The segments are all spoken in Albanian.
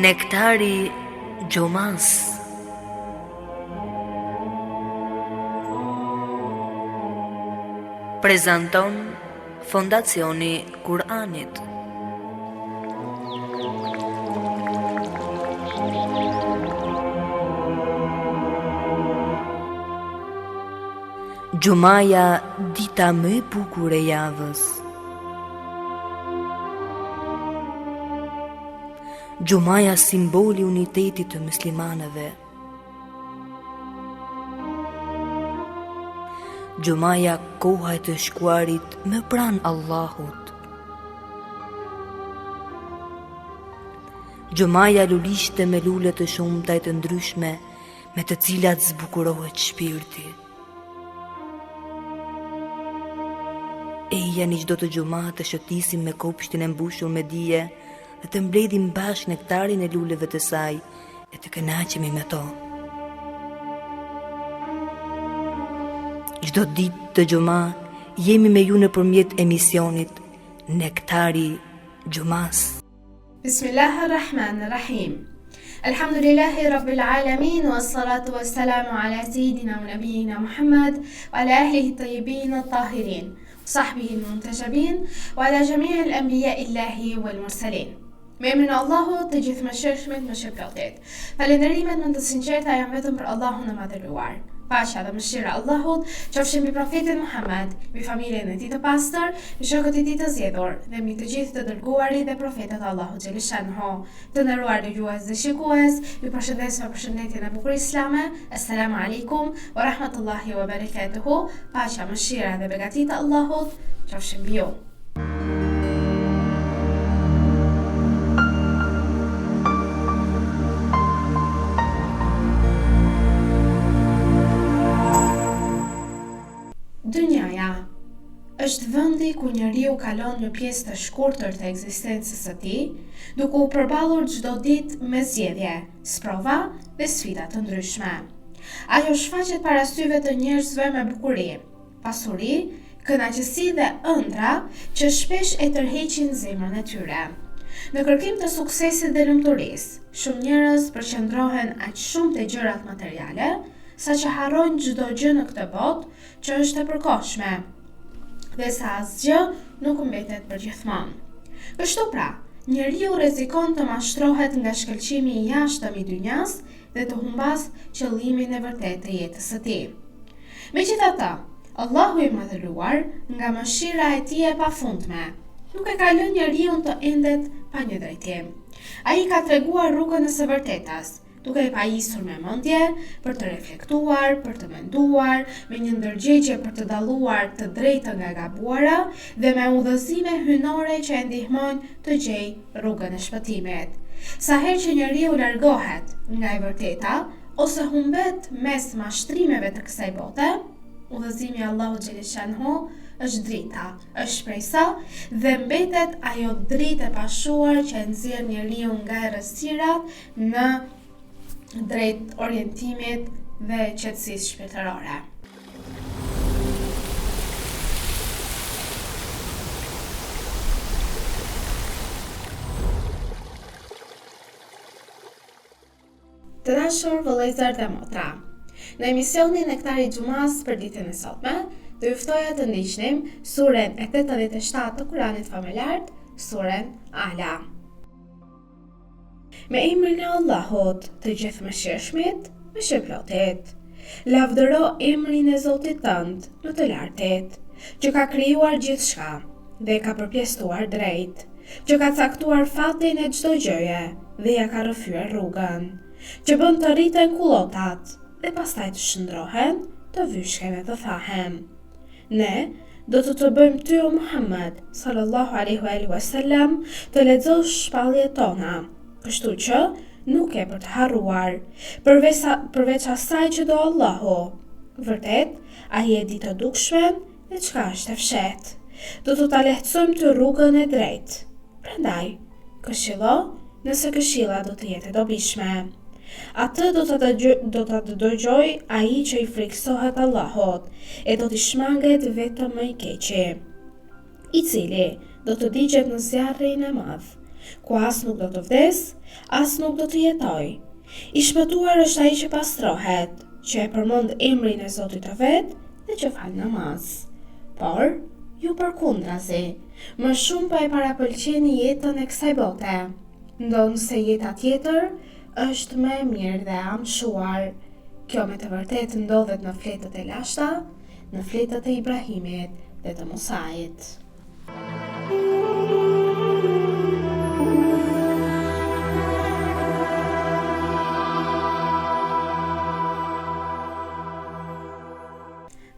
Nektari Gjumas. Prezanton Fondacioni Kur'anit. Gjumaja, dita më e bukur e javës. Gjumaja, simboli unitetit të muslimanëve. Gjumaja, koha e të shkuarit më pranë Allahut. Gjumaja, lulishte me lule të shumta e të ndryshme, me të cilat zbukurohet shpirti. Eja një çdo të gjuma të shëtisim me kopshtin e mbushur me dije dhe të mbledhim bashkë nektarin e luleve të saj e të kënaqemi me to. Çdo ditë të gjuma jemi me ju nëpërmjet emisionit Nektari Gjumas. Bismillahirrahmanirrahim. Alhamdulillahi Rabbil Alamin, wassalatu wassalamu ala Sayyidina wa Nabiyina Muhammad wa ala ahlihi tayyibin at-tahirin, sahbihi al-muntajabin, wa ala jami' al-anbiya illahi wal-mursalin. Me emrin e Allahut, të gjithë mëshirshmit, mëshirplotit. Falënderimet më të sinqerta janë vetëm për Allahun e madhëruar. Paqja dhe mëshira e Allahut qofshin mbi profetin Muhammed, mbi familjen e tij të pastër, mbi shokët e tij të zgjedhur dhe mbi të gjithë të dërguarit dhe profetët e Allahut xhelishanhu. Të nderuar dëgjues dhe shikues, ju përshëndes me përshëndetjen e bukur islame. Assalamu alaikum wa rahmatullahi wa barakatuhu. Paqja, mëshira dhe begatia e Allahut qofshin mbi ju. Dynjaja është vendi ku njeriu kalon një pjesë të shkurtër të ekzistencës së tij, duke u përballur çdo ditë me zgjedhje, sprova dhe sfida të ndryshme. Ajo shfaqet para syve të njerëzve me bukuri, pasuri, kënaqësi dhe ëndra që shpesh e tërheqin zemrën e tyre. Në kërkim të suksesit dhe lumturisë, shumë njerëz përqendrohen aq shumë te gjërat materiale, sa që harrojnë çdo gjë në këtë botë që është e përkohshme, dhe sa asgjë nuk mbetet për gjithmonë. Kështu pra, njeriu rrezikon të mashtrohet nga shkëlqimi i jashtëm i dynjas dhe të humbas qëllimin e vërtetë të jetës së tij. Megjithatë, Allahu i madhëruar, nga mëshira e tij e pafundme, nuk e ka lënë njeriu të endet pa një drejtim. Ai ka treguar rrugën e së vërtetës, duke i pajisur me mendje, për të reflektuar, për të menduar, me një ndërgjegje për të dalluar të drejtën nga gabuara dhe me udhëzime hynore që e ndihmojnë të gjejë rrugën e shpëtimit. Sa herë që njeriu largohet nga e vërteta ose humbet mes mashtrimeve të kësaj bote, udhëzimi i Allahut xhelishanhu është drita, është shpresa dhe mbetet ajo dritë e pashuar që e nxjerr njeriu nga errësirat në drejt orientimit dhe qetësisë shpirtërore. Të dashur vëllezër dhe motra, në emisionin Nektari Gjumas për ditën e sotme, do ju ftoja të ndiqnim suren e 87 të Kuranit familjar, suren Ala. Me emrin e Allahut, të gjithë mëshirshmit, mëshirplotit. Lavdëro emrin e Zotit tënd në të lartit, që ka krijuar gjithçka dhe ka përpjestuar drejt, që ka caktuar fatin e çdo gjëje dhe ja ka rrëfyer rrugën, që bën të rriten kullotat dhe pastaj të shndrohen, të vyshken e të thahen. Ne do të bëjmë ty o Muhammed sallallahu alaihi wasallam të lexosh shpalljet tona. Kështu që nuk e për të harruar, përveç asaj që do Allahu. Vërtet, ai e di të dukshme dhe çka është e fshehtë. Do të ta lehtësojmë të rrugën e drejtë. Prandaj, këshillo, nëse këshilla do të jetë e dobishme. Atë do ta dëgjoj ai që i friksohet Allahut e do t'i shmanget vetëm më i keqi, i cili do të digjet në zjarrin e madh, ku as nuk do të vdes, as nuk do të jetoj. I shpëtuar është ai që pastrohet, që e përmend emrin e Zotit të vet dhe që fal namaz. Por ju përkundrazi, më shumë po e parapëlqeni jetën e kësaj bote, ndonë se jeta tjetër është më e mirë dhe amshuar. Kjo me të vërtet ndodhet në fletët e lashta, në fletët e Ibrahimit dhe të Musait.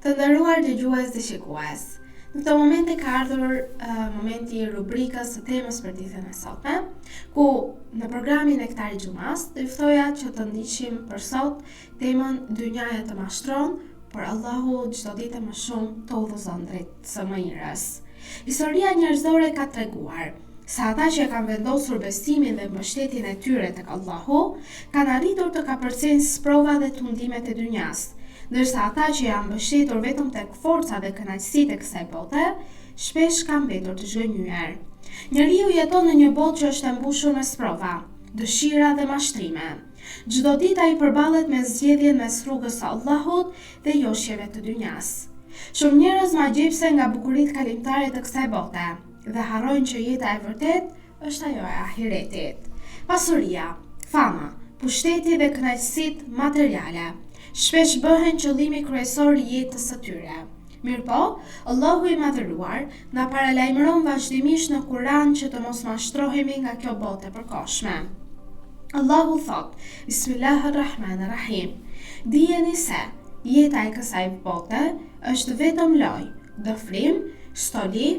Të nderuar dëgjues dhe shikues, në këtë moment e ka ardhur momenti i rubrikës së temës për ditën e sotme, ku në programin e këtij xhumas do ftoja që të ndiqim për sot temën Dynjaja të mashtron, por Allahu çdo ditë më shumë të udhëzon drejt së mënyrës. Historia njerëzore ka treguar se ata që kanë vendosur besimin dhe mbështetjen e tyre tek Allahu kanë arritur të kapërcejnë sprova dhe tundimet e dynjas, ndërsa ata që janë mbështetur vetëm tek forca dhe kënaqësitë e kësaj bote, shpesh kanë mbetur të zhgënjur. Njeriu jeton në një botë që është e mbushur me sprova, dëshira dhe mashtrime. Çdo ditë ai përballet me zgjedhjen mes rrugës së Allahut dhe joshjeve të dynjas. Shumë njerëz magjepse nga bukuritë kalimtare të kësaj bote dhe harrojnë që jeta e vërtet është ajo e ahiretit. Pasuria, fama, pushteti dhe kënaqësitë materiale shpesh bëhen qëllimi kryesor i jetës së tyre. Mirpo, Allahu i madhëruar na paralajmëron vazhdimisht në Kur'an që të mos mashtrohemi nga kjo botë e përkohshme. Allahu thot: Bismillahirrahmanirrahim. Dijeni se jeta e kësaj bote është vetëm lojë, dëfrim, stoli,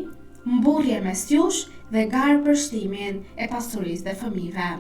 mburrje mes jush dhe garë për shtimin e pasurisë dhe fëmijëve.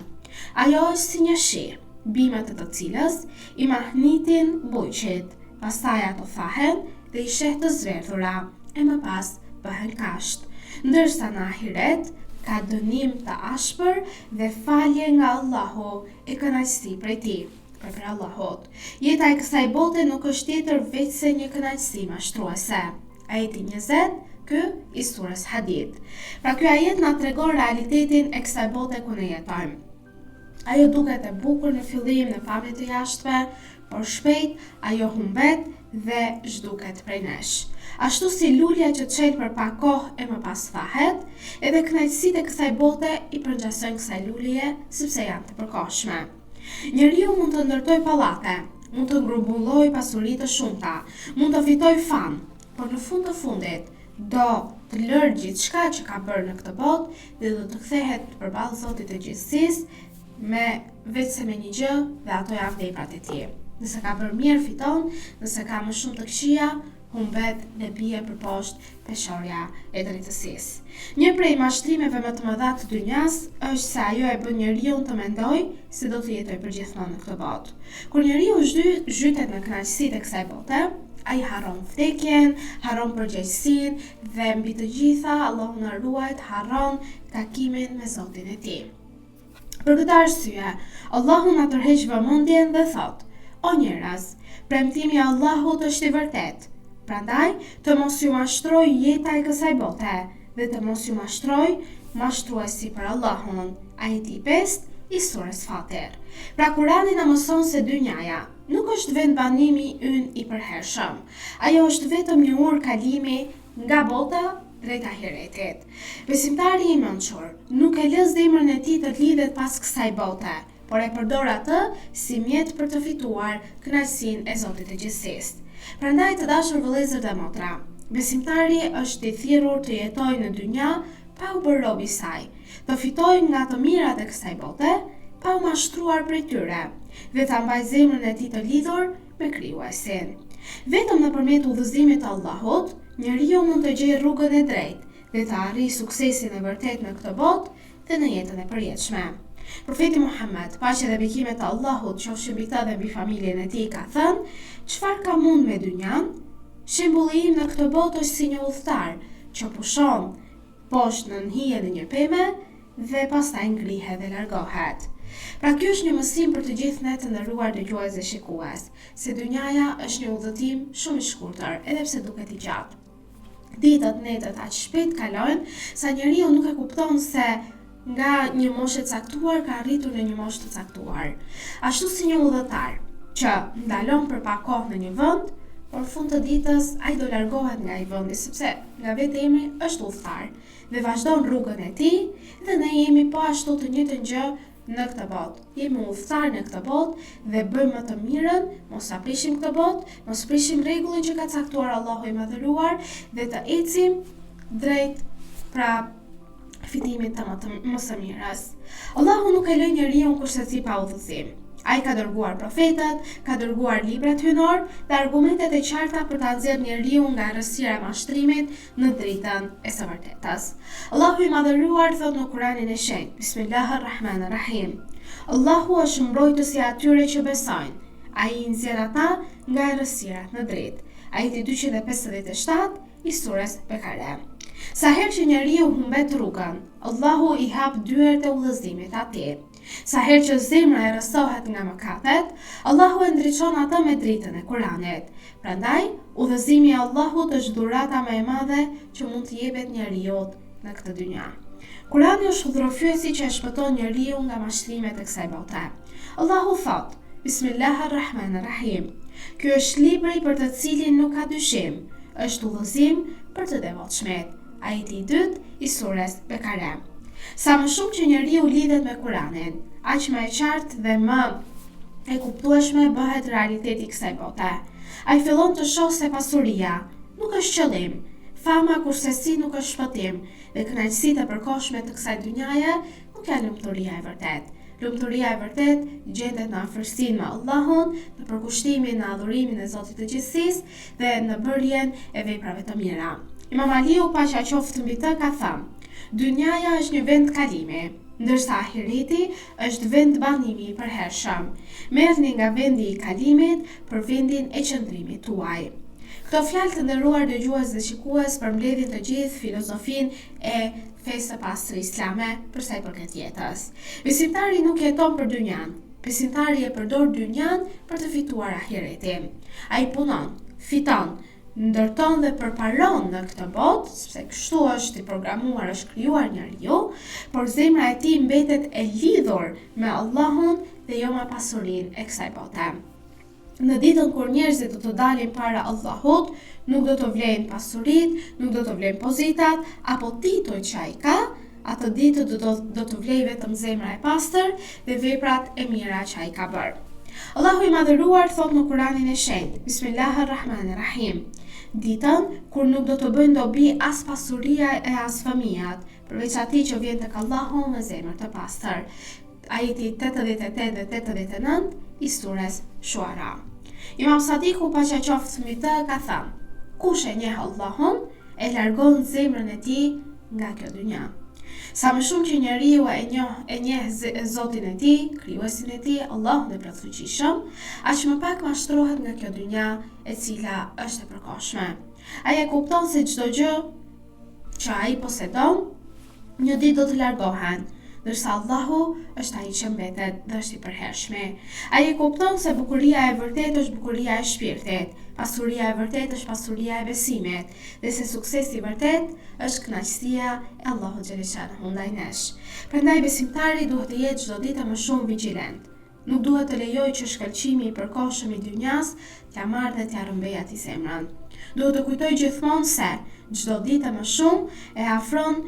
Ajo është si një shi, bimët e të cilës i mahnitin bujqit, pastaj ato thahen dhe i sheh të zverdhura, e më pas bëhen kasht, ndërsa në ahiret ka dënim të ashpër dhe falje nga Allahu e kënaqësi prej tij. Për Allahut, jeta e kësaj bote nuk është tjetër veç se një kënaqësi mashtruese. Ajeti 20, ky i surës Hadid. Pra ky ajet na tregon realitetin e kësaj bote ku ne jetojmë. Ajo duket e bukur në fillim në pamje të jashtme, por shpejt ajo humbet dhe zhduket prej nesh. Ashtu si lulja që çel për pak kohë e më pas thahet, edhe kënaqësitë e kësaj bote i përngjasojnë kësaj lulje sepse janë të përkohshme. Njeriu mund të ndërtoj pallate, mund të grumbulloj pasuri të shumta, mund të fitoj fam, por në fund të fundit do të lërë gjithçka që ka bërë në këtë botë dhe do të kthehet përballë Zotit të gjithësisë me vetëm me një gjë dhe ato janë veprat e tij. Nëse ka bërë mirë fiton, nëse ka më shumë të këqija, humbet dhe bie përposhtë peshorja e drejtësisë. Një prej mashtrimeve më të mëdha të dynjas është se ajo e bën njeriu të mendojë se do të jetojë përgjithmonë në këtë botë. Kur njeriu zhytet në kënaqësitë e kësaj bote, ai harron vdekjen, harron përgjegjësinë dhe mbi të gjitha Allahu na ruaj, harron takimin me Zotin e tij. Për këtë arsye, Allahu na tërheq vëmendjen dhe thot: O njerëz, premtimi i Allahut është i vërtetë. Prandaj, të mos ju mashtroj jeta e kësaj bote dhe të mos ju mashtroj mashtruesi për Allahun. Ajeti 5 i surës Fatir. Pra Kurani na mëson se dynjaja nuk është vend banimi ynë i përhershëm. Ajo është vetëm një urë kalimi nga bota drejt ahiretit. Besimtari i mençur nuk e lë zemrën e tij të lidhet pas kësaj bote, por e përdor atë si mjet për të fituar kënaqësinë e Zotit të gjithësisë. Prandaj të dashur vëllezër dhe motra, besimtari është i thirrur të jetojë në dynja pa u bërë rob i saj, të fitojë nga të mirat e kësaj bote pa u mashtruar prej tyre dhe ta mbajë zemrën e tij të lidhur me Krijuesin. Vetëm nëpërmjet udhëzimit të Allahut, njeriu mund të gjejë rrugën e drejtë dhe të arrijë suksesin e vërtet në këtë botë dhe në jetën e përjetshme. Profeti Muhammed, paqja dhe bekimet e Allahut qofshin mbi ta dhe mbi familjen e tij, ka thënë: "Çfarë ka mund me dynjan? Shembulli im në këtë botë është si një udhëtar që pushon poshtë në hije në një pemë dhe pastaj ngrihet dhe largohet." Pra ky është një mësim për të gjithë ne të nderuar dëgjues dhe shikues, se dynjaja është një udhëtim shumë i shkurtër, edhe pse duket i gjatë. Ditët, netët aq shpejt kalojnë sa njeriu nuk e kupton se nga një moshë e caktuar ka arritur në një moshë të caktuar. Ashtu si një udhëtar që ndalon për pak kohë në një vend, por fund të ditës ai do largohet nga ai vendi sepse nga vetë emri është udhëtar dhe vazhdon rrugën e tij, dhe ne jemi po ashtu të njëjtën gjë në këtë botë. Jemi udhëtar në këtë botë dhe bëjmë më të mirën, mos sa prishim këtë botë, mos prishim rregullin që ka caktuar Allahu i Madhëruar dhe të ecim drejt fitimit të më së mirës. Allahu nuk e lë njeriu kushtësi pa udhëzim. Ai ka dërguar profetët, ka dërguar librat hynor dhe argumentet e qarta për ta nxjerrë njeriu nga errësira e mashtrimit në dritën e së vërtetës. Allahu i Madhëruar thot në Kur'anin e shenjtë: Bismillahirrahmanirrahim. Allahu është mbrojtësi i atyre që besojnë. Ai i nxjerr ata nga errësirat në dritë. Ajeti 257 i surës Bekare. Sa herë që njeriu humbet rrugën, Allahu i hap dyert e udhëzimit atij. Sa herë që zemra e rrësohet nga mëkatet, Allahu e ndriçon atë me dritën e Kuranit. Prandaj, udhëzimi i Allahut është dhurata më e madhe që mund të jepet njeriu në këtë dynja. Kurani është udhërofyesi që e shpëton njeriu nga mashtrimet e kësaj bote. Allahu thot: Bismillahirrahmanirrahim. Ky është libri për të cilin nuk ka dyshim, është udhëzim për të devotshmit. Ajeti 2 i surës Bekare. Sa më shumë që njeriu lidhet me Kuranin, aq më e qartë dhe më e kuptueshme bëhet realiteti i kësaj bote. Ai fillon të shohë se pasuria nuk është qëllim, fama kurse si nuk është shpëtim, dhe kënaqësitë e përkohshme të kësaj dynjaje nuk janë lumturia e vërtetë. Lumturia e vërtet gjendet në afërsinë me Allahun, në përkushtimin në adhurimin e Zotit të Gjithësisë dhe në bërjen e veprave të mira. Imam Aliu, paqja qoftë mbi të, ka thënë: Dynjaja është një vend kalimi, ndërsa ahireti është vend banimi i përhershëm. Merrni nga vendi i kalimit për vendin e qëndrimit tuaj. Këto fjalë të nderuar dëgjues dhe shikues përmbledhin të gjithë filozofinë e fesë së pastër islame për sa i përket jetës. Besimtari nuk jeton për dynjan. Besimtari e përdor dynjan për të fituar ahiretin. Ai punon, fiton, ndërton dhe përparon në këtë botë, sepse kështu është i programuar, është krijuar njeriu, por zemra e tij mbetet e lidhur me Allahun dhe jo me pasurinë e kësaj bote. Në ditën kur njerëzit do të dalin para Allahut, nuk do të vlejnë pasuritë, nuk do të vlejnë pozitat apo titujt që ai ka. Atë ditë do të vlej vetëm zemra e pastër dhe veprat e mira që ai ka bërë. Allahu i Madhëruar thot në Kuranin e shenjtë: Bismillahirrahmanirrahim. Ditën kur nuk do të bëjnë dobi as pasuria e as fëmijat, përveç atij që vjen tek Allahu me zemër të pastër. Ajeti 88 dhe 89 i surës Shuara. Imam Sadiku, paqja qoftë mbi të, ka thënë: Kush e njeh Allahun, e largon zemrën e tij nga kjo dynja. Sa më shumë që njeriu e njeh Zotin e tij, krijuesin e tij, Allahun e plotfuqishëm, aq më pak mashtrohet nga kjo dynja e cila është e përkohshme. Ai e kupton se çdo gjë që ai posedon një ditë do të largohen, ndërsa Allahu është ai që mbetet dhe është i përhershëm. Ai e kupton se bukuria e vërtetë është bukuria e shpirtit, pasuria e vërtetë është pasuria e besimit, dhe se suksesi i vërtet është kënaqësia e Allahut xhaleshahu ndaj nesh. Prandaj besimtari duhet të jetë çdo ditë më shumë vigjilent. Nuk duhet të lejojë që shkëlqimi i përkohshëm i dynjas t'ia marrë dhe t'ia rrëmbejë atij zemrën. Duhet të kujtojë gjithmonë se çdo ditë më shumë e afron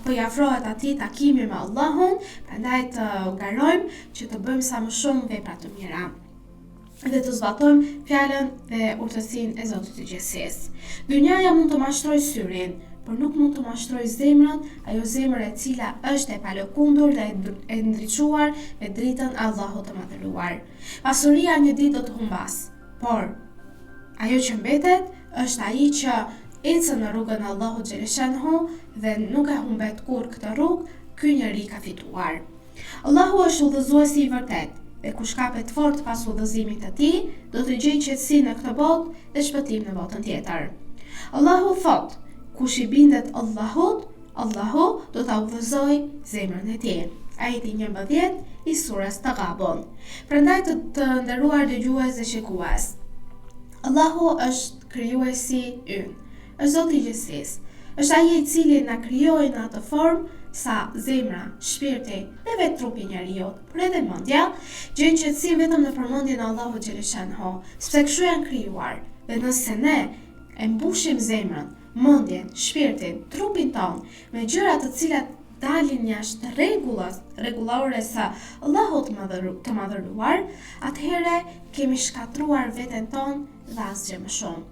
po i afrohet atij takimi me Allahun, prandaj të garojmë që të bëjmë sa më shumë vepra të mira dhe të zbatojmë fjalën dhe urtësinë e Zotit të Gjithësisë. Dynjaja mund të mashtrojë syrin, por nuk mund të mashtrojë zemrën, ajo zemër e cila është e palëkundur dhe e ndriçuar me dritën e Allahut të Madhëruar. Pasuria një ditë do të humbas, por ajo që mbetet është ai që ecën në rrugën e Allahut xhaleshahu dhe nuk e humbet kurrë këtë rrugë, ky njeri ka fituar. Allahu është udhëzuesi i vërtetë, dhe kush kapet fort pas udhëzimit të tij, do të gjejë qetësi në këtë botë dhe shpëtim në botën tjetër. Allahu thot: Kush i bindet Allahut, Allahu do ta udhëzojë zemrën e tij. Ajeti 11 i surës Taghabun. Prandaj të nderuar dëgjues dhe shikues, Allahu është krijuesi ynë, është Zoti i gjithësisë. Është ai i cili na krijoi në atë formë sa zemra, shpirti dhe vetë trupi njeriu, por edhe mendja, gjejnë qetësi vetëm në përmendjen e Allahut xhaleshanhu, sepse kështu janë krijuar. Dhe nëse ne e mbushim zemrën, mendjen, shpirtin, trupin ton me gjëra të cilat dalin jashtë rregullore sa Allahut të madhëruar, atëherë kemi shkatruar veten ton dhe asgjë më shumë.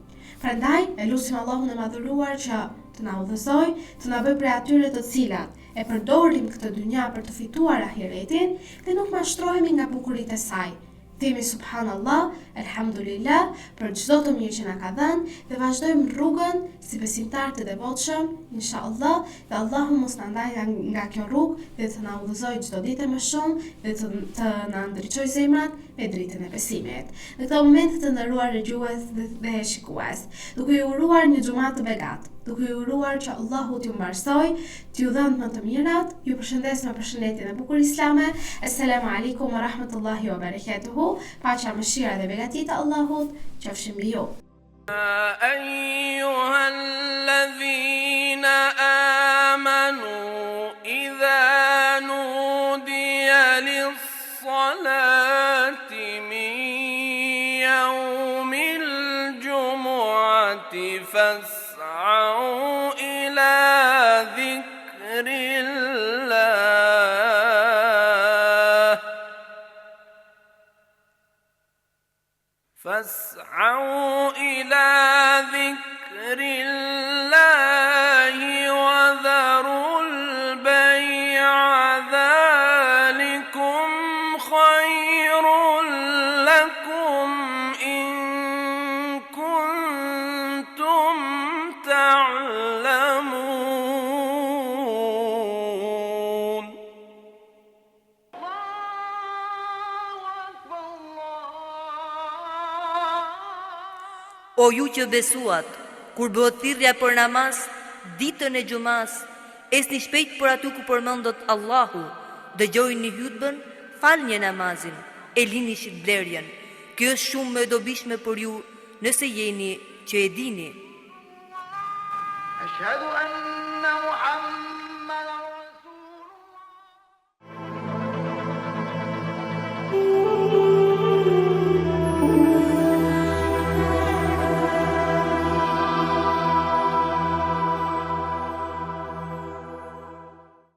Prandaj, e lutim Allahun e madhëruar që të na udhëzoj, të na bëj prej atyre të cilat e përdorim këtë dynja për të fituar ahiretin dhe nuk mashtrohemi nga bukuritë e saj. Themi subhanallah, elhamdulillah për çdo të mirë që na ka dhënë dhe vazhdojmë rrugën si besimtar të devotshëm, inshallah, dhe Allahu mos na ndaj nga kjo rrugë dhe të na udhëzoj çdo ditë më shumë dhe të na ndriçojë zemrat me dritën e besimit. Në këtë moment të nderuar dëgjues dhe shikues, duke ju uruar një xumë të begat, duke ju uruar që Allahu t'ju mbarsoj, t'ju dhënë më të mirat, ju përshëndes me përshëndetjen e bukur islame. Assalamu alaikum wa rahmatullahi wa barakatuhu. Paqja, mëshira dhe begatia e Allahut qofshin mbi ju. أيها الذين آمنوا إذا نودي للصلاة من يوم الجمعة فاسعوا إلى ذكر الله وذروا البيع ذلكم خير لكم إن كنتم تعلمون. O ju që besuat, kur bëhet thirrja për namaz, ditën e xumas, esni shpejt për aty ku përmendet Allahu, dëgjojini hutbën, falni namazin, e lini shitblerjen. Kjo është shumë më e dobishme për ju nëse jeni që e dini. Ashhadu anna Muhammad